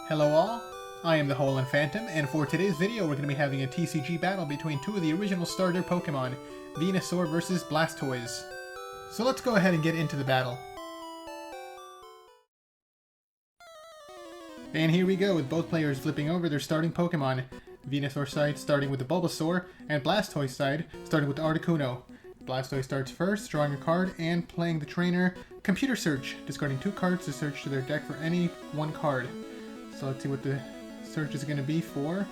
Hello all, I am the Holand Phantom, and for today's video we're going to be having a TCG battle between two of the original starter Pokemon, Venusaur versus Blastoise. So let's go ahead and get into the battle. And here we go, with both players flipping over their starting Pokemon. Venusaur side starting with the Bulbasaur, and Blastoise side starting with the Articuno. Blastoise starts first, drawing a card and playing the trainer Computer Search, discarding 2 cards to search to their deck for any 1 card. So let's see what the search is going to be for.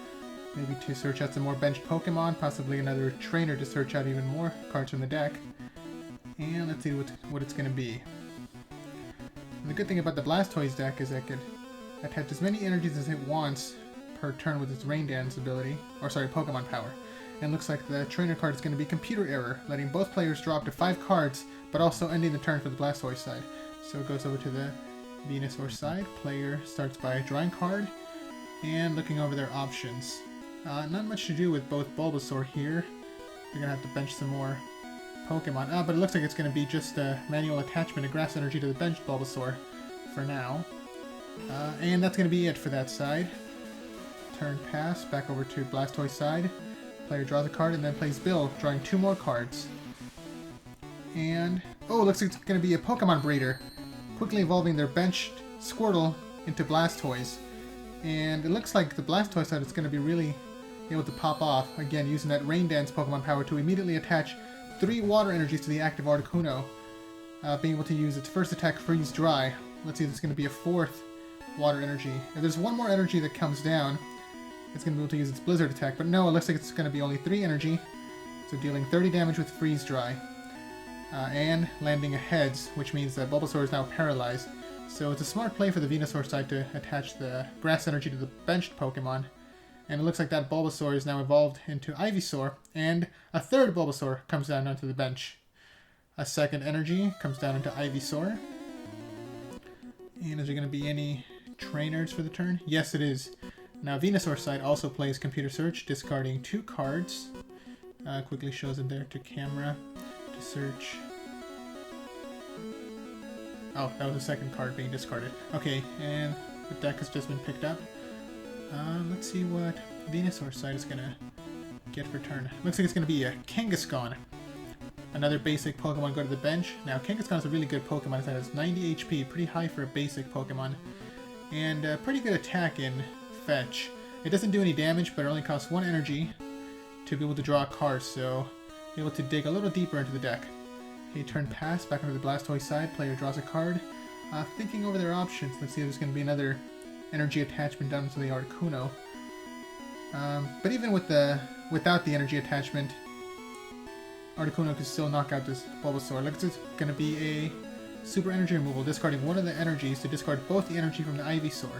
Maybe to search out some more benched Pokemon, possibly another trainer to search out even more cards from the deck. And let's see what it's going to be. And the good thing about the Blastoise deck is that it can attach as many energies as it wants per turn with its Rain Dance ability, or sorry, Pokemon Power. And looks like the trainer card is going to be Computer Error, letting both players draw up to 5 cards, but also ending the turn for the Blastoise side. So it goes over to the Venusaur side. Player starts by drawing a card and looking over their options. Not much to do with both Bulbasaur here. They're going to have to bench some more Pokemon. But it looks like it's going to be just a manual attachment of Grass Energy to the benched Bulbasaur for now. And that's going to be it for that side. Turn pass, back over to Blastoise side. Player draws a card and then plays Bill, drawing 2 more cards. And, oh, looks like it's going to be a Pokemon Breeder, quickly evolving their benched Squirtle into Blastoise. And it looks like the Blastoise side is going to be really able to pop off, again using that Rain Dance Pokemon Power to immediately attach 3 water energies to the active Articuno, being able to use its first attack Freeze Dry. Let's see if there's going to be a 4th water energy. If there's 1 more energy that comes down, it's going to be able to use its Blizzard attack, but no, it looks like it's going to be only 3 energy, so dealing 30 damage with Freeze Dry. And landing a Heads, which means that Bulbasaur is now paralyzed. So it's a smart play for the Venusaur side to attach the Grass Energy to the benched Pokemon. And it looks like that Bulbasaur is now evolved into Ivysaur, and a 3rd Bulbasaur comes down onto the bench. A 2nd Energy comes down into Ivysaur. And is there going to be any trainers for the turn? Yes, it is. Now, Venusaur side also plays Computer Search, discarding 2 cards. Quickly shows it there to camera to search. Oh, that was the 2nd card being discarded. Okay, and the deck has just been picked up. Let's see what Venusaur side is going to get for turn. Looks like it's going to be a Kangaskhan. Another basic Pokemon go to the bench. Now, Kangaskhan is a really good Pokemon. It has 90 HP, pretty high for a basic Pokemon. And pretty good attack in Fetch. It doesn't do any damage, but it only costs 1 energy to be able to draw a card, so be able to dig a little deeper into the deck. Okay, turn pass, back onto the Blastoise side, player draws a card. Thinking over their options, let's see if there's going to be another energy attachment down to the Articuno. But even without the energy attachment, Articuno can still knock out this Bulbasaur. Looks like it's going to be a super energy removal, discarding 1 of the energies to discard both the energy from the Ivysaur.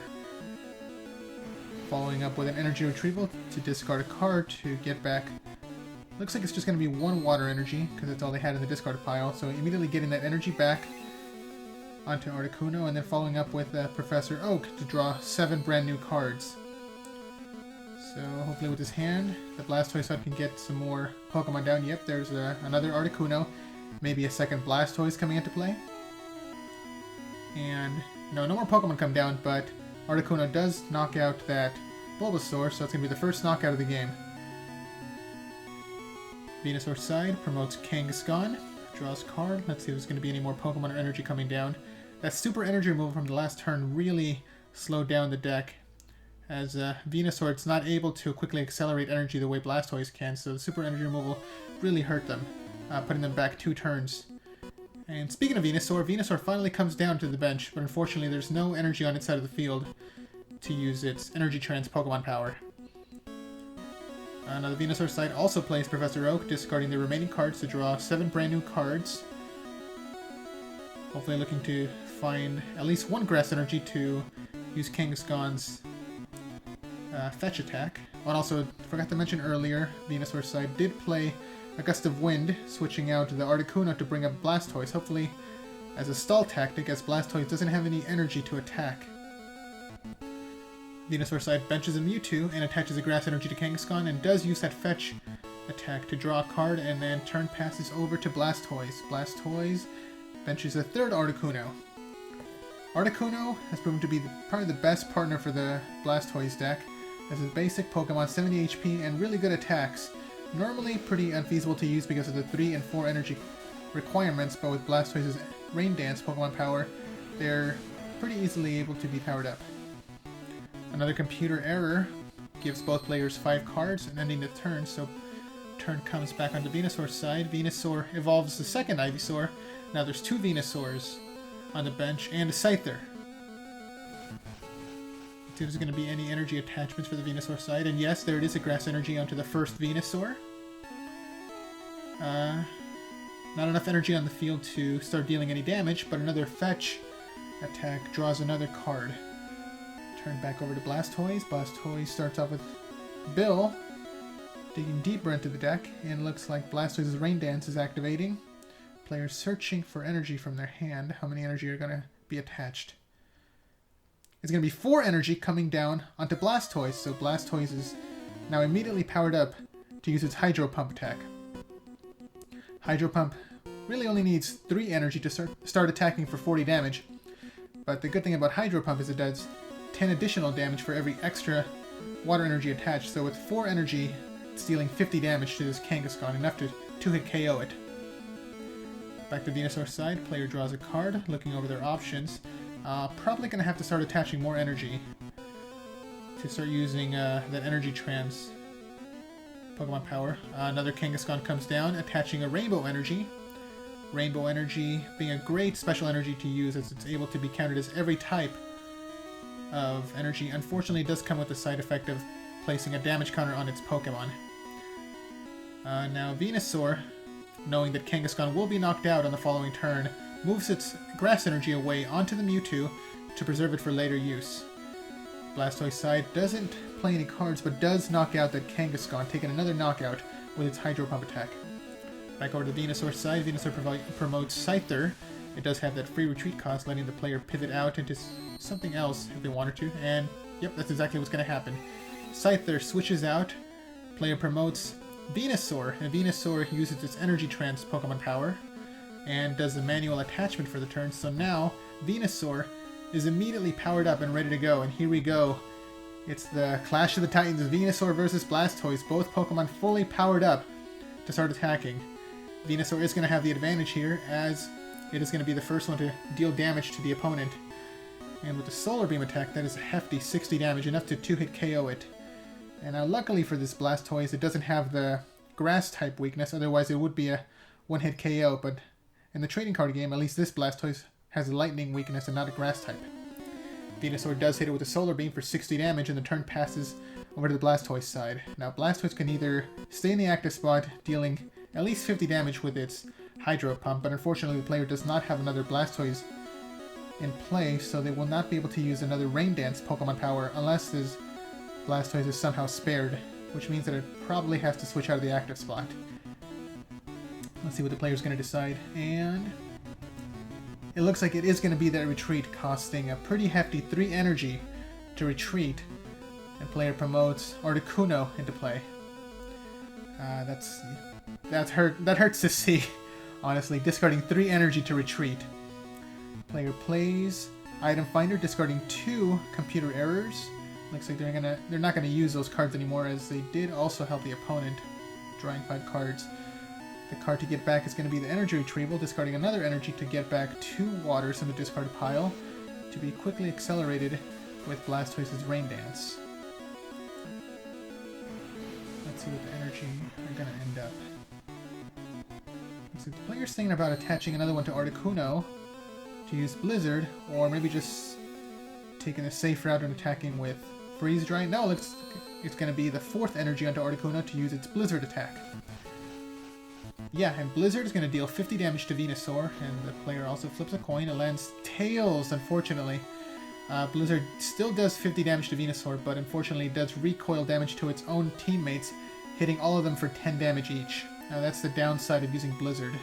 Following up with an energy retrieval to discard a card to get back. Looks like it's just going to be 1 water energy, because that's all they had in the discard pile, so immediately getting that energy back onto Articuno, and then following up with Professor Oak to draw 7 brand new cards. So hopefully with his hand, the Blastoise side can get some more Pokemon down. Yep, there's another Articuno, maybe a 2nd Blastoise coming into play. And no more Pokemon come down, but Articuno does knock out that Bulbasaur, so it's going to be the first knockout of the game. Venusaur side promotes Kangaskhan, draws a card. Let's see if there's going to be any more Pokemon or energy coming down. That super energy removal from the last turn really slowed down the deck, as Venusaur is not able to quickly accelerate energy the way Blastoise can, so the super energy removal really hurt them, putting them back 2 turns. And speaking of Venusaur, Venusaur finally comes down to the bench, but unfortunately there's no energy on its side of the field to use its Energy Trance Pokemon Power. Now the Venusaur side also plays Professor Oak, discarding the remaining cards to draw 7 brand new cards. Hopefully looking to find at least 1 Grass Energy to use Kangaskhan's Fetch attack. And also, forgot to mention earlier, Venusaur side did play a Gust of Wind, switching out the Articuno to bring up Blastoise, hopefully as a stall tactic, as Blastoise doesn't have any energy to attack. Venusaur side benches a Mewtwo and attaches a Grass Energy to Kangaskhan, and does use that Fetch attack to draw a card, and then turn passes over to Blastoise. Blastoise benches a 3rd Articuno. Articuno has proven to be probably the best partner for the Blastoise deck, as his basic Pokemon 70 HP and really good attacks. Normally pretty unfeasible to use because of the 3 and 4 energy requirements, but with Blastoise's Rain Dance Pokemon power, they're pretty easily able to be powered up. Another computer error gives both players 5 cards and ending the turn, so turn comes back on the Venusaur side. Venusaur evolves the second Ivysaur. Now there's 2 Venusaurs on the bench and a Scyther. See if there's going to be any energy attachments for the Venusaur side, and yes, there it is, a Grass Energy onto the first Venusaur. Not enough energy on the field to start dealing any damage, but another fetch attack draws another card. Turn back over to Blastoise. Blastoise starts off with Bill, digging deeper into the deck, and looks like Blastoise's Rain Dance is activating. Players searching for energy from their hand. How many energy are going to be attached? It's going to be 4 energy coming down onto Blastoise, so Blastoise is now immediately powered up to use its Hydro Pump attack. Hydro Pump really only needs 3 energy to start attacking for 40 damage, but the good thing about Hydro Pump is it does 10 additional damage for every extra water energy attached, so with 4 energy, it's dealing 50 damage to this Kangaskhan, enough to 2-hit KO it. Back to Venusaur's side, player draws a card, looking over their options. Probably going to have to start attaching more energy to start using that Energy Trans Pokemon power. Another Kangaskhan comes down, attaching a Rainbow Energy. Rainbow Energy being a great special energy to use, as it's able to be counted as every type of energy. Unfortunately, it does come with the side effect of placing a damage counter on its Pokemon. Now Venusaur, knowing that Kangaskhan will be knocked out on the following turn, moves its Grass Energy away onto the Mewtwo to preserve it for later use. Blastoise side doesn't play any cards, but does knock out that Kangaskhan, taking another knockout with its Hydro Pump attack. Back over to Venusaur side, Venusaur promotes Scyther. It does have that free retreat cost, letting the player pivot out into something else if they wanted to, and yep, that's exactly what's going to happen. Scyther switches out, player promotes Venusaur, and Venusaur uses its Energy Trans Pokemon power, and does the manual attachment for the turn, so now Venusaur is immediately powered up and ready to go, and here we go. It's the Clash of the Titans, Venusaur versus Blastoise, both Pokemon fully powered up to start attacking. Venusaur is going to have the advantage here, as it is going to be the first one to deal damage to the opponent. And with the Solar Beam attack, that is a hefty 60 damage, enough to 2-hit KO it. And now luckily for this Blastoise, it doesn't have the Grass type weakness, otherwise it would be a 1-hit KO, but in the trading card game, at least this Blastoise has a Lightning weakness and not a Grass type. Venusaur does hit it with a Solar Beam for 60 damage, and the turn passes over to the Blastoise side. Now Blastoise can either stay in the active spot, dealing at least 50 damage with its Hydro Pump, but unfortunately the player does not have another Blastoise in play, so they will not be able to use another Rain Dance Pokemon power unless this Blastoise is somehow spared, which means that it probably has to switch out of the active spot. Let's see what the player's going to decide, and it looks like it is going to be that retreat, costing a pretty hefty 3 energy to retreat, and player promotes Articuno into play. That hurts to see, honestly, discarding 3 energy to retreat. Player plays Item Finder, discarding 2 computer errors. Looks like they're not gonna use those cards anymore, as they did also help the opponent, drawing 5 cards. The card to get back is going to be the Energy Retrieval, discarding another energy to get back 2 waters in the discard pile, to be quickly accelerated with Blastoise's Rain Dance. Let's see what the energy are going to end up. So the player's thinking about attaching another one to Articuno to use Blizzard, or maybe just taking a safe route and attacking with Freeze Dry. No, it's going to be the 4th energy onto Articuno to use its Blizzard attack. Yeah, and Blizzard is going to deal 50 damage to Venusaur, and the player also flips a coin. It lands Tails, unfortunately. Blizzard still does 50 damage to Venusaur, but unfortunately it does recoil damage to its own teammates, hitting all of them for 10 damage each. Now that's the downside of using Blizzard.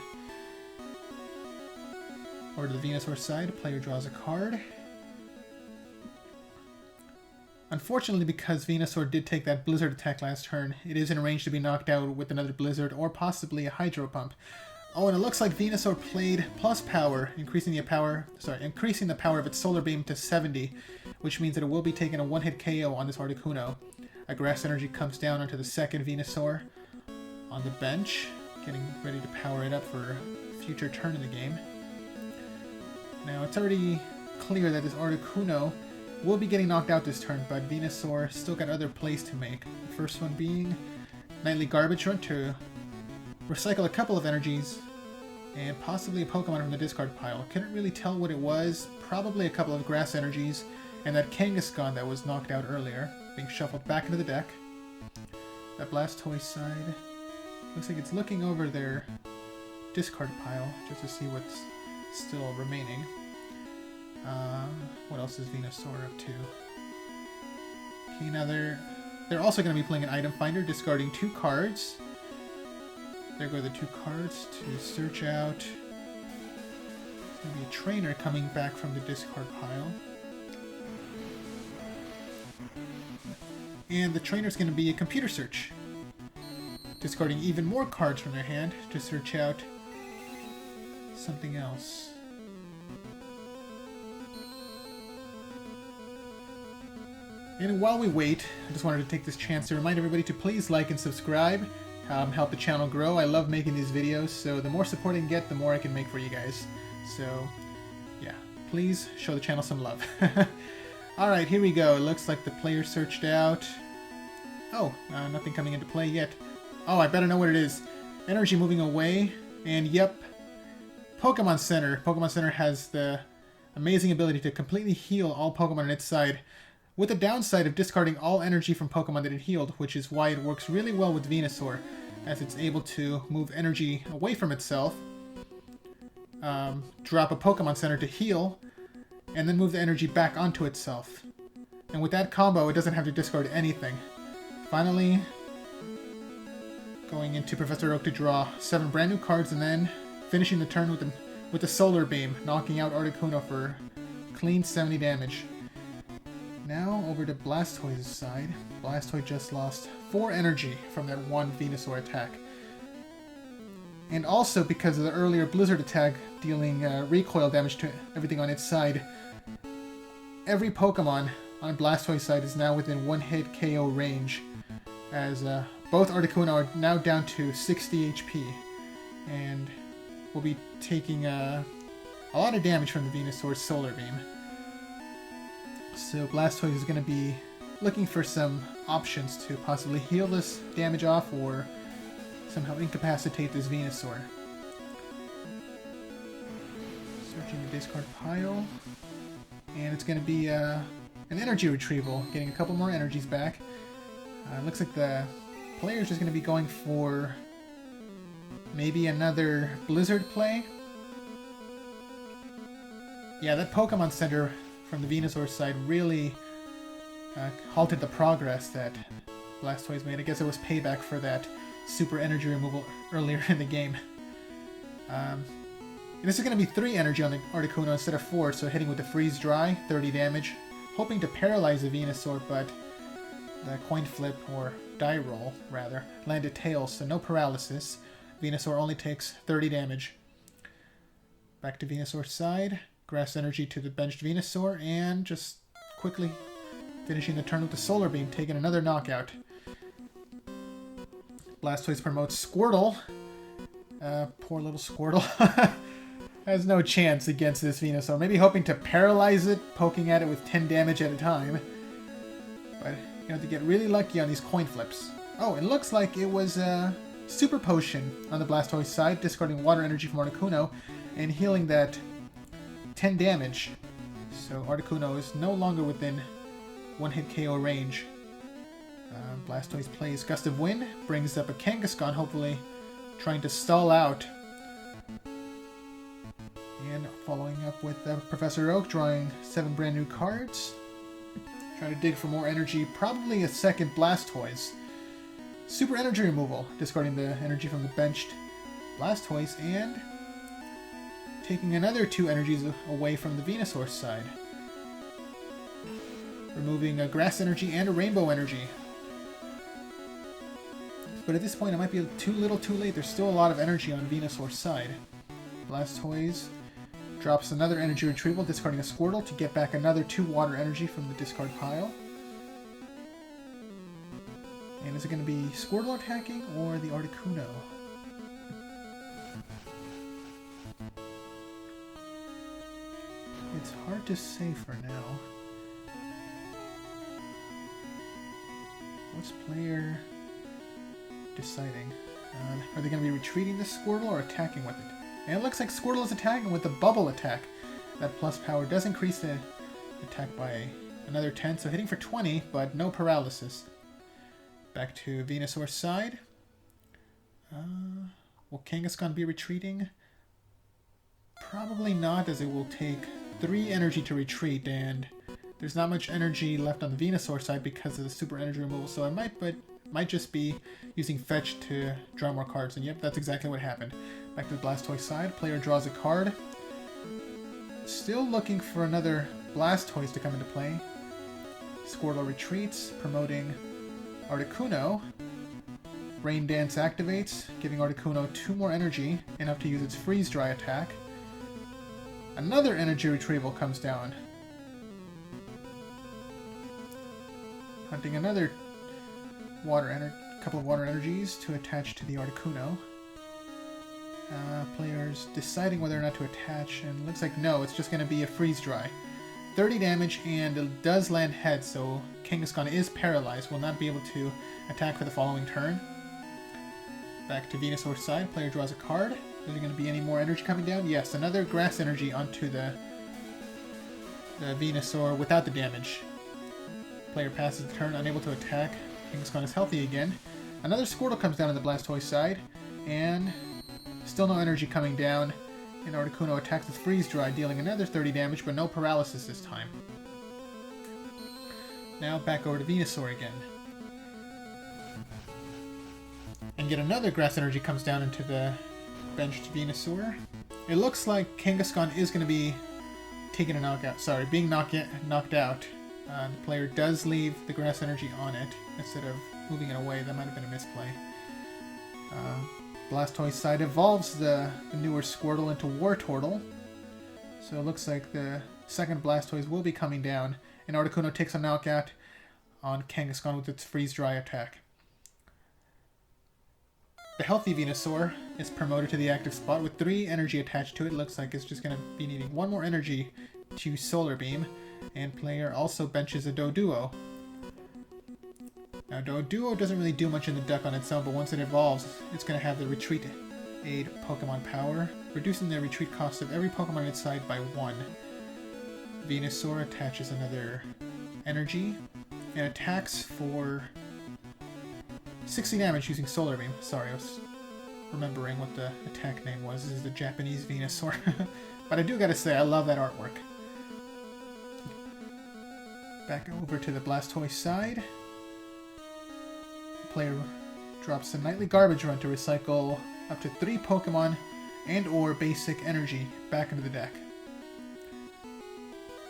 Over to the Venusaur side, player draws a card. Unfortunately, because Venusaur did take that Blizzard attack last turn, it is in range to be knocked out with another Blizzard or possibly a Hydro Pump. Oh, and it looks like Venusaur played plus power, increasing the power of its Solar Beam to 70, which means that it will be taking a one-hit KO on this Articuno. A Grass Energy comes down onto the second Venusaur on the bench, getting ready to power it up for a future turn in the game. Now, it's already clear that this Articuno will be getting knocked out this turn, but Venusaur still got other plays to make. The first one being Nightly Garbage Run to recycle a couple of energies and possibly a Pokemon from the discard pile. Couldn't really tell what it was. Probably a couple of Grass Energies and that Kangaskhan that was knocked out earlier being shuffled back into the deck. That Blastoise side looks like it's looking over their discard pile just to see what's still remaining. What else is Venusaur up to? Okay, now they're also going to be playing an item finder, discarding 2 cards. There go the 2 cards to search out. There's going to be a trainer coming back from the discard pile. And the trainer's going to be a computer search, discarding even more cards from their hand to search out something else. And while we wait, I just wanted to take this chance to remind everybody to please like and subscribe, help the channel grow. I love making these videos, so the more support I can get, the more I can make for you guys. So, yeah, please show the channel some love. Alright, here we go. It looks like the player searched out. Oh, nothing coming into play yet. Oh, I better know what it is. Energy moving away, and yep, Pokemon Center. Pokemon Center has the amazing ability to completely heal all Pokemon on its side, with the downside of discarding all energy from Pokemon that it healed, which is why it works really well with Venusaur, as it's able to move energy away from itself, drop a Pokemon Center to heal, and then move the energy back onto itself. And with that combo, it doesn't have to discard anything. Finally, going into Professor Oak to draw 7 brand new cards, and then finishing the turn with the Solar Beam, knocking out Articuno for clean 70 damage. Now over to Blastoise's side. Blastoise just lost 4 energy from that one Venusaur attack. And also because of the earlier Blizzard attack dealing recoil damage to everything on its side, every Pokemon on Blastoise's side is now within 1-hit KO range, as both Articuno are now down to 60 HP, and will be taking a lot of damage from the Venusaur's Solar Beam. So Blastoise is going to be looking for some options to possibly heal this damage off or somehow incapacitate this Venusaur. Searching the discard pile. And it's going to be an energy retrieval, getting a couple more energies back. Looks like the player's just going to be going for maybe another Blizzard play. Yeah, that Pokemon Center from the Venusaur side really halted the progress that Blastoise made. I guess it was payback for that super energy removal earlier in the game. And this is going to be 3 energy on the Articuno instead of 4, so hitting with the Freeze Dry, 30 damage. Hoping to paralyze the Venusaur, but the coin flip, or die roll rather, landed tails, so no paralysis. Venusaur only takes 30 damage. Back to Venusaur's side. Grass Energy to the benched Venusaur, and just quickly finishing the turn with the Solar Beam, taking another knockout. Blastoise promotes Squirtle. Poor little Squirtle. Has no chance against this Venusaur. Maybe hoping to paralyze it, poking at it with 10 damage at a time. But you have to get really lucky on these coin flips. Oh, it looks like it was a Super Potion on the Blastoise side, discarding Water Energy from Articuno, and healing that 10 damage, so Articuno is no longer within 1-hit KO range. Blastoise plays Gust of Wind, brings up a Kangaskhan, hopefully trying to stall out. And following up with Professor Oak, drawing 7 brand new cards. Trying to dig for more energy, probably a second Blastoise. Super Energy Removal, discarding the energy from the benched Blastoise, and taking another 2 energies away from the Venusaur side. Removing a Grass Energy and a Rainbow Energy. but at this point it might be too little too late. There's still a lot of energy on Venusaur's side. Blastoise drops another energy retrieval, discarding a Squirtle to get back another 2 water energy from the discard pile. And is it going to be Squirtle attacking or the Articuno? It's hard to say for now. What's player deciding? Are they going to be retreating the Squirtle or attacking with it? And it looks like Squirtle is attacking with the bubble attack. That plus power does increase the attack by another 10, so hitting for 20, but no paralysis. Back to Venusaur's side. Will Kangaskhan be retreating? Probably not, as it will take 3 energy to retreat, and there's not much energy left on the Venusaur side because of the super energy removal, so I might just be using Fetch to draw more cards, and yep, that's exactly what happened. Back to the Blastoise side, player draws a card. Still looking for another Blastoise to come into play. Squirtle retreats, promoting Articuno. Rain Dance activates, giving Articuno 2 more energy, enough to use its Freeze Dry attack. Another energy retrieval comes down. Hunting another couple of water energies to attach to the Articuno. Players deciding whether or not to attach, and looks like no, it's just going to be a Freeze Dry. 30 damage, and it does land head, so Kangaskhan is paralyzed, will not be able to attack for the following turn. Back to Venusaur's side, player draws a card. Is there going to be any more energy coming down? Yes, another grass energy onto the Venusaur without the damage. Player passes the turn, unable to attack. Kangaskhan is healthy again. Another Squirtle comes down on the Blastoise side, and still no energy coming down. And Articuno attacks with Freeze Dry, dealing another 30 damage, but no paralysis this time. Now back over to Venusaur again. And yet another grass energy comes down into the benched Venusaur. It looks like Kangaskhan is going to be taking a knockout. Sorry, being knocked out. The player does leave the grass energy on it instead of moving it away. That might have been a misplay. Blastoise side evolves the newer Squirtle into Wartortle. So it looks like the second Blastoise will be coming down, and Articuno takes a knockout on Kangaskhan with its Freeze Dry attack. The healthy Venusaur is promoted to the active spot with 3 energy attached to it. Looks like it's just going to be needing 1 more energy to Solar Beam, and player also benches a Doduo. Now, Doduo doesn't really do much in the deck on its own, but once it evolves, it's going to have the Retreat Aid Pokemon power, reducing the retreat cost of every Pokemon on its side by 1. Venusaur attaches another energy, and attacks for 60 damage using Solar Beam. Sorry, I was remembering what the attack name was. This is the Japanese Venusaur. But I do gotta say, I love that artwork. Back over to the Blastoise side. Player drops a nightly garbage run to recycle up to 3 Pokemon and/or basic energy back into the deck.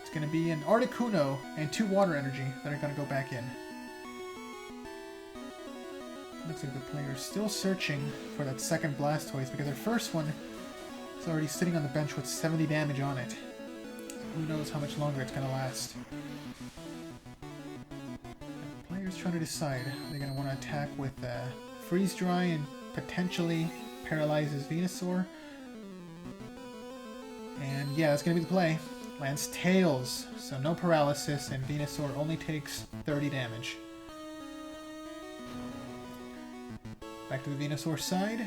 It's going to be an Articuno and 2 water energy that are going to go back in. Looks like the player is still searching for that second Blastoise because their first one is already sitting on the bench with 70 damage on it. Who knows how much longer it's going to last. Trying to decide. They're going to want to attack with Freeze Dry and potentially paralyzes Venusaur. And yeah, that's going to be the play. Lands Tails, so no paralysis, and Venusaur only takes 30 damage. Back to the Venusaur side.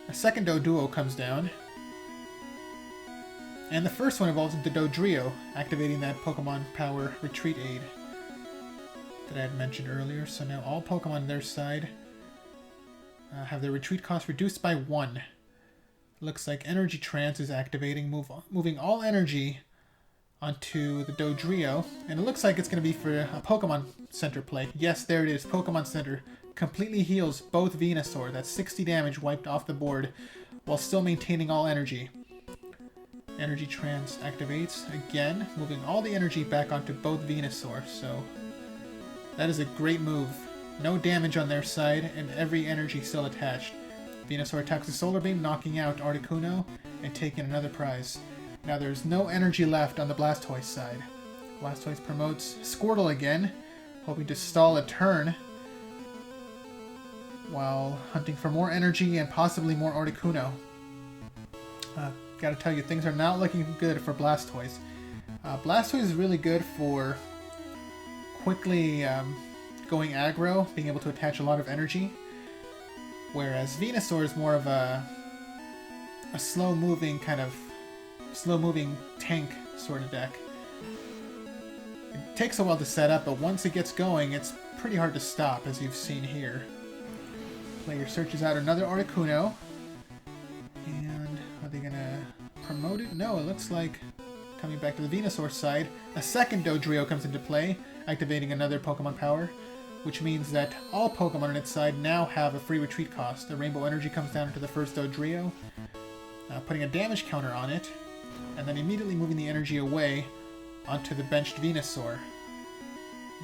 A second Doduo comes down. And the first one evolves into Dodrio, activating that Pokemon Power Retreat Aid that I had mentioned earlier. So now all Pokemon on their side have their retreat cost reduced by 1. Looks like Energy Trance is activating, moving all energy onto the Dodrio. And it looks like it's going to be for a Pokemon Center play. Yes, there it is, Pokemon Center. Completely heals both Venusaur. That's 60 damage wiped off the board while still maintaining all energy. Energy Trance activates, again, moving all the energy back onto both Venusaur, so That is a great move. No damage on their side, and every energy still attached. Venusaur attacks the Solar Beam, knocking out Articuno and taking another prize. Now there's no energy left on the Blastoise side. Blastoise promotes Squirtle again, hoping to stall a turn while hunting for more energy and possibly more Articuno. Gotta tell you, things are not looking good for Blastoise. Blastoise is really good for quickly going aggro, being able to attach a lot of energy, whereas Venusaur is more of a slow-moving tank sort of deck. It takes a while to set up, but once it gets going, it's pretty hard to stop, as you've seen here. Player searches out another Articuno, and are they gonna promote it? No, it looks like, coming back to the Venusaur side, a second Dodrio comes into play, activating another Pokemon power, which means that all Pokemon on its side now have a free retreat cost. The Rainbow Energy comes down into the first Dodrio, putting a damage counter on it, and then immediately moving the energy away onto the benched Venusaur.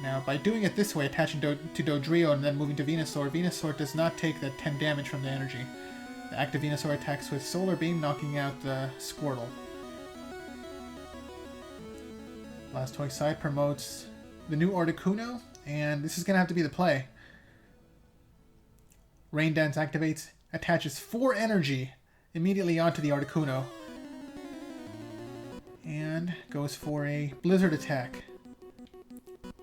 Now, by doing it this way, attaching to Dodrio and then moving to Venusaur, Venusaur does not take that 10 damage from the energy. The active Venusaur attacks with Solar Beam, knocking out the Squirtle. Blastoise side promotes the new Articuno, and this is going to have to be the play. Rain Dance activates, attaches 4 energy immediately onto the Articuno, and goes for a Blizzard attack.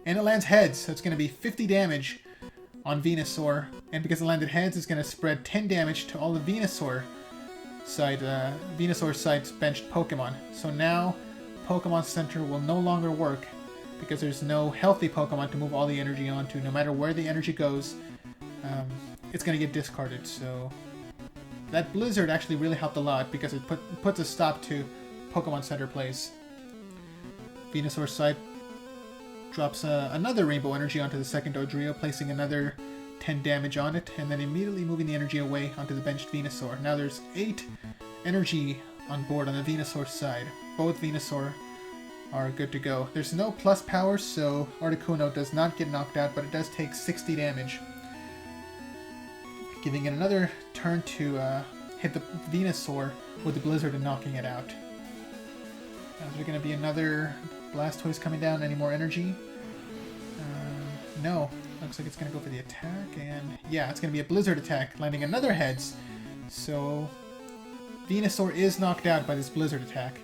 And it lands heads, so it's going to be 50 damage on Venusaur, and because it landed heads, it's going to spread 10 damage to all the Venusaur side's benched Pokemon. So now Pokemon Center will no longer work because there's no healthy Pokemon to move all the energy onto. No matter where the energy goes, it's going to get discarded. So that Blizzard actually really helped a lot because it puts a stop to Pokemon Center plays. Venusaur side drops another Rainbow Energy onto the second Dodrio, placing another 10 damage on it, and then immediately moving the energy away onto the benched Venusaur. Now there's 8 energy on board on the Venusaur side. Both Venusaur are good to go. There's no plus power, so Articuno does not get knocked out, but it does take 60 damage, giving it another turn to hit the Venusaur with the Blizzard and knocking it out. Is there going to be another Blastoise coming down? Any more energy? No. Looks like it's going to go for the attack, and yeah, it's going to be a Blizzard attack, landing another heads. So Venusaur is knocked out by this Blizzard attack,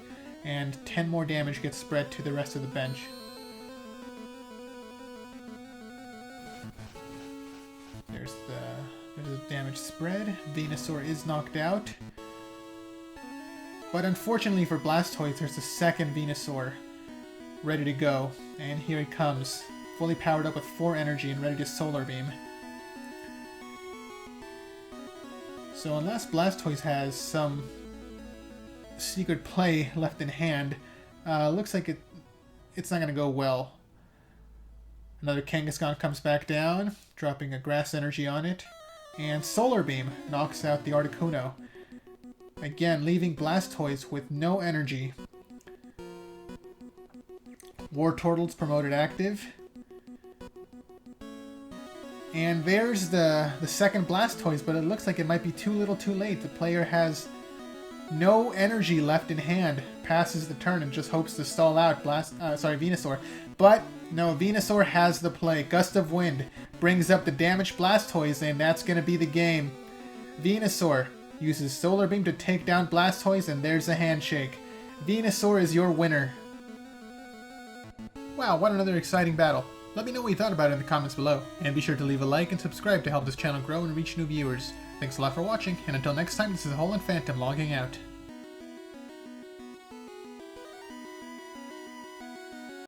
and 10 more damage gets spread to the rest of the bench. There's the damage spread. Venusaur is knocked out. But unfortunately for Blastoise, there's a second Venusaur ready to go. And here it comes, fully powered up with 4 energy and ready to Solar Beam. So unless Blastoise has some secret play left in hand, looks like it's not going to go well. Another Kangaskhan comes back down, dropping a Grass Energy on it. And Solar Beam knocks out the Articuno. Again, leaving Blastoise with no energy. Wartortle's promoted active. And there's the second Blastoise, but it looks like it might be too little too late. The player has no energy left in hand, passes the turn, and just hopes to stall out Venusaur. But no, Venusaur has the play. Gust of Wind brings up the damaged Blastoise, and that's going to be the game. Venusaur uses Solar Beam to take down Blastoise, and there's a handshake. Venusaur is your winner. Wow, what another exciting battle. Let me know what you thought about it in the comments below, and be sure to leave a like and subscribe to help this channel grow and reach new viewers. Thanks a lot for watching, and until next time, this is Hole and Phantom logging out.